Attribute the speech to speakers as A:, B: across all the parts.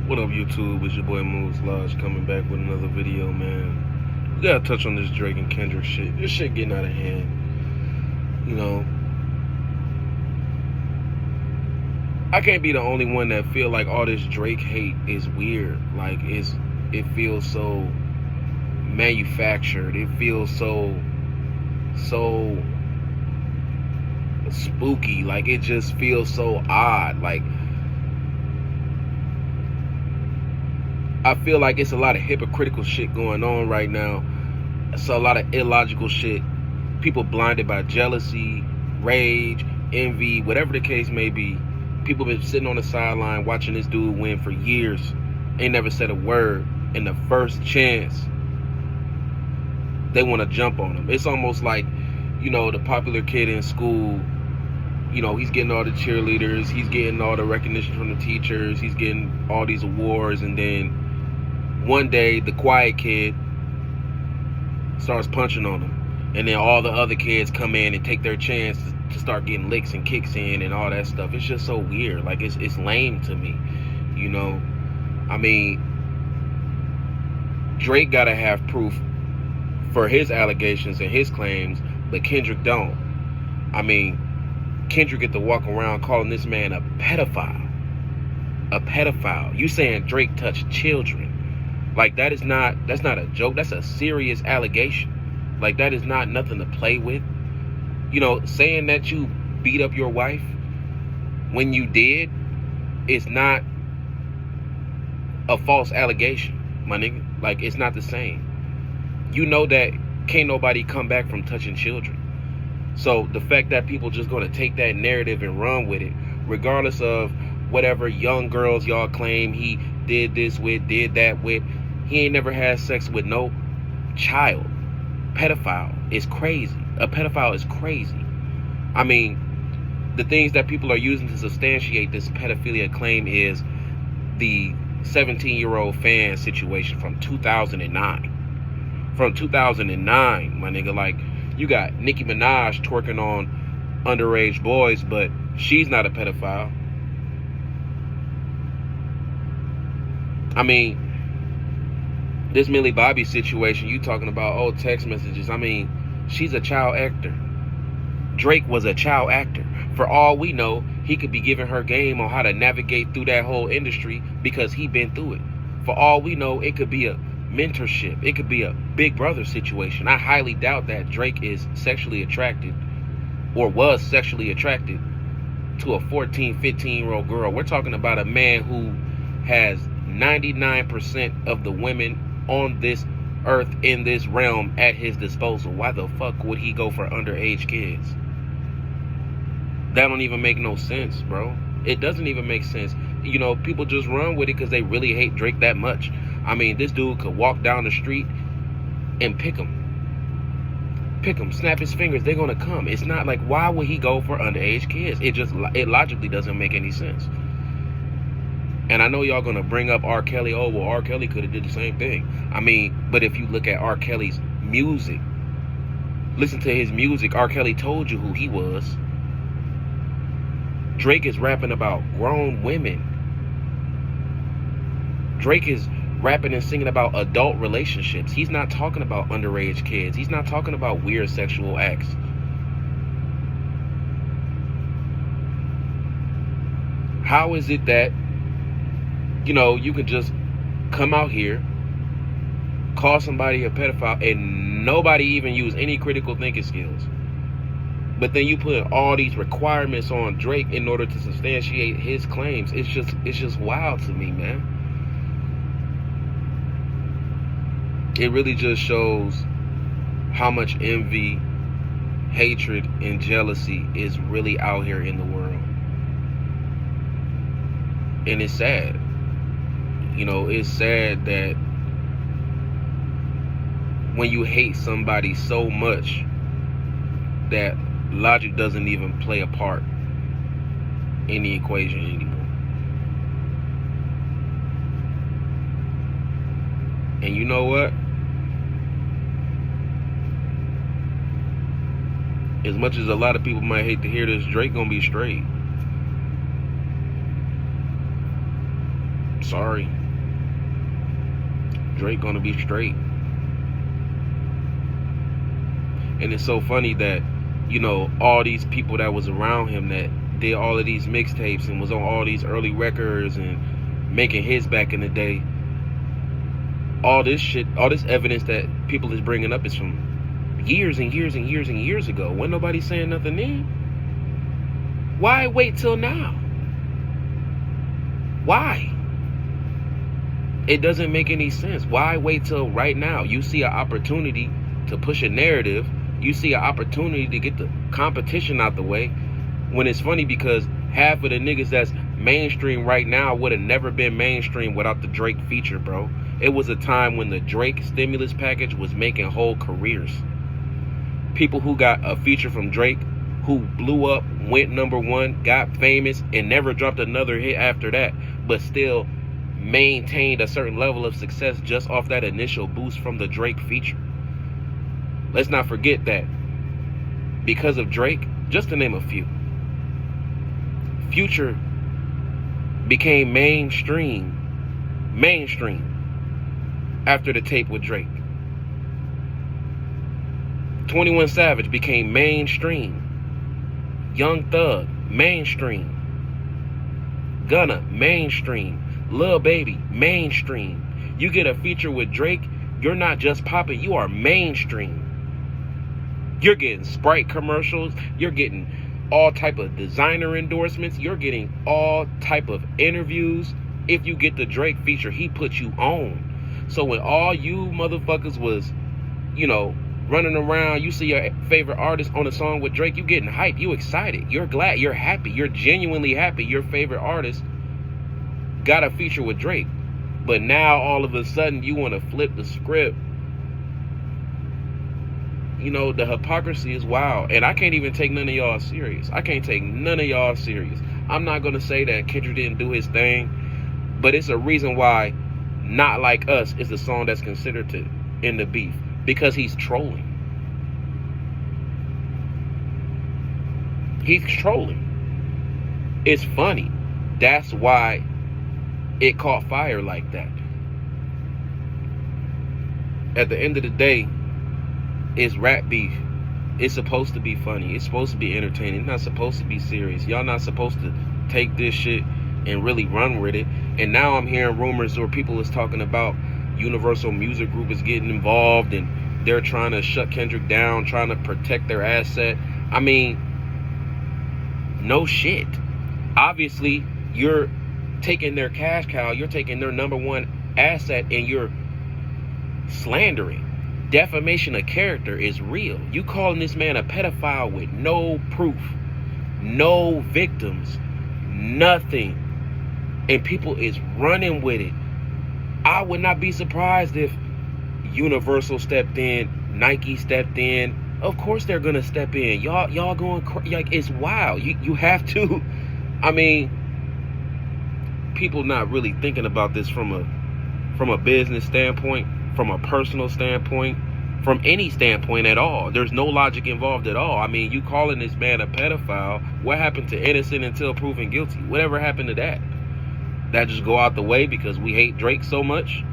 A: What up, YouTube? It's your boy Moose Lodge coming back with another video, man. We gotta touch on this Drake and Kendrick shit. This shit getting out of hand. You know, I can't be the only one that feel like all this Drake hate is weird. Like it feels so manufactured. It feels so spooky. Like it just feels so odd. Like I feel like it's a lot of hypocritical shit going on right now. It's a lot of illogical shit. People blinded by jealousy, rage, envy, whatever the case may be. People been sitting on the sideline watching this dude win for years. Ain't never said a word. And the first chance, they want to jump on him. It's almost like, you know, the popular kid in school. You know, he's getting all the cheerleaders. He's getting all the recognition from the teachers. He's getting all these awards. And then one day, the quiet kid starts punching on him. And then all the other kids come in and take their chance to start getting licks and kicks in and all that stuff. It's just so weird. Like, it's lame to me, you know? I mean, Drake got to have proof for his allegations and his claims, but Kendrick don't. I mean, Kendrick get to walk around calling this man a pedophile. A pedophile. You saying Drake touched children. Like, that's not a joke. That's a serious allegation. Like, that is not nothing to play with. You know, saying that you beat up your wife when you did is not a false allegation, my nigga. Like, it's not the same. You know that can't nobody come back from touching children. So the fact that people just gonna take that narrative and run with it, regardless of whatever young girls y'all claim he did this with, did that with, he ain't never had sex with no child. Pedophile is crazy. A pedophile is crazy. I mean, the things that people are using to substantiate this pedophilia claim is the 17-year-old fan situation from 2009. From 2009, my nigga, like, you got Nicki Minaj twerking on underage boys, but she's not a pedophile. I mean, this Millie Bobby situation, you talking about, oh, text messages. I mean, she's a child actor. Drake was a child actor. For all we know, he could be giving her game on how to navigate through that whole industry because he been through it. For all we know, it could be a mentorship. It could be a big brother situation. I highly doubt that Drake is sexually attracted or was sexually attracted to a 14, 15-year-old girl. We're talking about a man who has 99% of the women on this earth, in this realm, at his disposal. Why the fuck would he go for underage kids? That don't even make no sense, bro. It doesn't even make sense. You know, people just run with it because they really hate Drake that much. I mean, this dude could walk down the street and pick him, snap his fingers, they're gonna come. It's not like, why would he go for underage kids? It logically doesn't make any sense. And I know y'all gonna bring up R. Kelly. Oh, well, R. Kelly could have did the same thing. I mean, but if you look at R. Kelly's music, listen to his music, R. Kelly told you who he was. Drake is rapping about grown women. Drake is rapping and singing about adult relationships. He's not talking about underage kids. He's not talking about weird sexual acts. How is it that, you know, you could just come out here, call somebody a pedophile, and nobody even use any critical thinking skills? But then you put all these requirements on Drake in order to substantiate his claims. It's just wild to me, man. It really just shows how much envy, hatred, and jealousy is really out here in the world. And it's sad. You know, it's sad that when you hate somebody so much that logic doesn't even play a part in the equation anymore. And you know what? As much as a lot of people might hate to hear this, Drake gonna be straight. Sorry. Drake gonna be straight. And it's so funny that, you know, all these people that was around him that did all of these mixtapes and was on all these early records and making hits back in the day, all this shit, all this evidence that people is bringing up is from years and years and years and years ago. When nobody saying nothing then. Why wait till now? Why? It doesn't make any sense. Why wait till right now? You see an opportunity to push a narrative. You see an opportunity to get the competition out the way. When it's funny because half of the niggas that's mainstream right now would have never been mainstream without the Drake feature, bro. It was a time when the Drake stimulus package was making whole careers. People who got a feature from Drake, who blew up, went #1, got famous, and never dropped another hit after that, but still maintained a certain level of success just off that initial boost from the Drake feature. Let's not forget that because of Drake, just to name a few, Future became mainstream after the tape with Drake. 21 Savage became mainstream. Young Thug, mainstream. Gunna, mainstream. Lil Baby, mainstream. You get a feature with Drake, you're not just popping, you are mainstream. You're getting Sprite commercials, you're getting all type of designer endorsements, you're getting all type of interviews. If you get the Drake feature, he put you on. So when all you motherfuckers was, you know, running around, you see your favorite artist on a song with Drake, you getting hyped, you excited, you're glad, you're happy, you're genuinely happy your favorite artist got a feature with Drake. But now all of a sudden you want to flip the script. You know, the hypocrisy is wild. And I can't even take none of y'all serious. I can't take none of y'all serious. I'm not going to say that Kendrick didn't do his thing, but it's a reason why Not Like Us is the song that's considered to end the beef. Because he's trolling. He's trolling. It's funny. That's why it caught fire like that. At the end of the day, it's rap beef. It's supposed to be funny. It's supposed to be entertaining. It's not supposed to be serious. Y'all not supposed to take this shit and really run with it. And now I'm hearing rumors or people is talking about Universal Music Group is getting involved and they're trying to shut Kendrick down, trying to protect their asset. I mean, no shit. Obviously, you're taking their cash cow, you're taking their #1 asset and you're slandering. Defamation of character is real. You calling this man a pedophile with no proof, no victims, nothing. And people is running with it. I would not be surprised if Universal stepped in, Nike stepped in. Of course they're gonna step in. Y'all going like it's wild. You have to. I mean, people not really thinking about this from a business standpoint, from a personal standpoint, from any standpoint at all. There's no logic involved at all. I mean, you calling this man a pedophile, what happened to innocent until proven guilty? Whatever happened to that? That just go out the way because we hate Drake so much?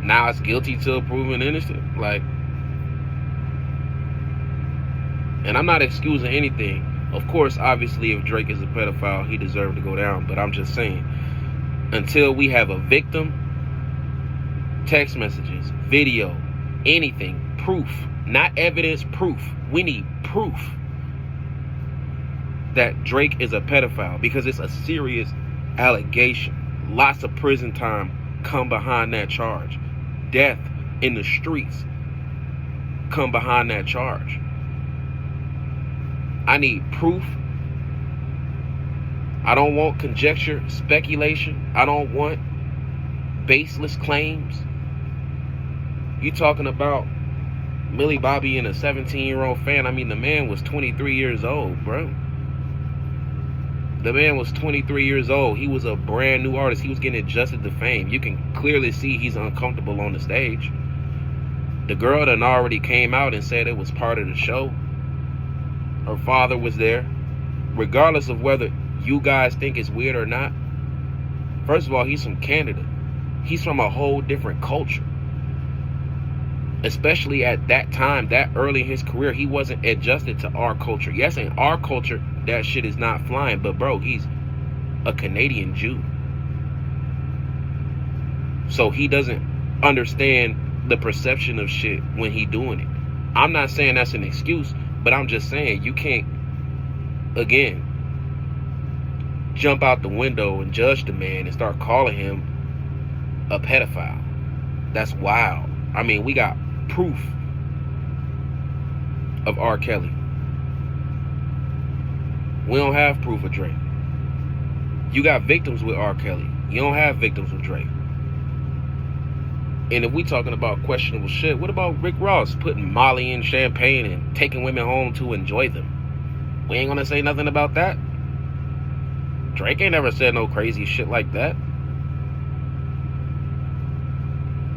A: Now it's guilty till proven innocent? Like, and I'm not excusing anything. Of course, obviously, if Drake is a pedophile, he deserved to go down. But I'm just saying, until we have a victim, text messages, video, anything, proof, not evidence, proof. We need proof that Drake is a pedophile because it's a serious allegation. Lots of prison time come behind that charge. Death in the streets come behind that charge. I need proof. I don't want conjecture, speculation. I don't want baseless claims. You talking about Millie Bobby and a 17-year-old fan? I mean, the man was 23 years old, bro. The man was 23 years old. He was a brand new artist. He was getting adjusted to fame. You can clearly see he's uncomfortable on the stage. The girl done already came out and said it was part of the show. Her father was there, regardless of whether you guys think it's weird or not, first of all, he's from Canada. He's from a whole different culture. Especially at that time, that early in his career, he wasn't adjusted to our culture. Yes, in our culture, that shit is not flying. But bro, he's a Canadian Jew. So he doesn't understand the perception of shit when he doing it. I'm not saying that's an excuse, but I'm just saying you can't, again, jump out the window and judge the man and start calling him a pedophile. That's wild. I mean, we got proof of R. Kelly. We don't have proof of Drake. You got victims with R. Kelly. You don't have victims with Drake. And if we talking about questionable shit, what about Rick Ross putting Molly in champagne and taking women home to enjoy them? We ain't gonna say nothing about that. Drake ain't never said no crazy shit like that.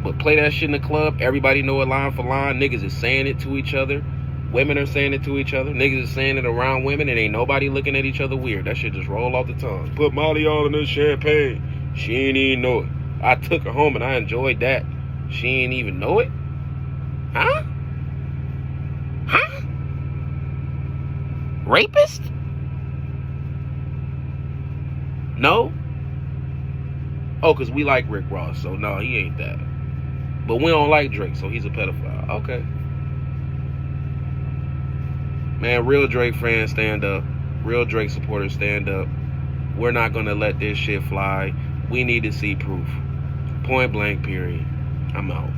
A: But play that shit in the club, everybody know it line for line. Niggas is saying it to each other. Women are saying it to each other. Niggas is saying it around women, and ain't nobody looking at each other weird. That shit just roll off the tongue. Put Molly all in this champagne. She ain't even know it. I took her home and I enjoyed that. She ain't even know it? Huh? Huh? Rapist? No? Oh, because we like Rick Ross, so no, he ain't that. But we don't like Drake, so he's a pedophile. Okay. Man, real Drake fans, stand up. Real Drake supporters, stand up. We're not going to let this shit fly. We need to see proof. Point blank, period. I'm out.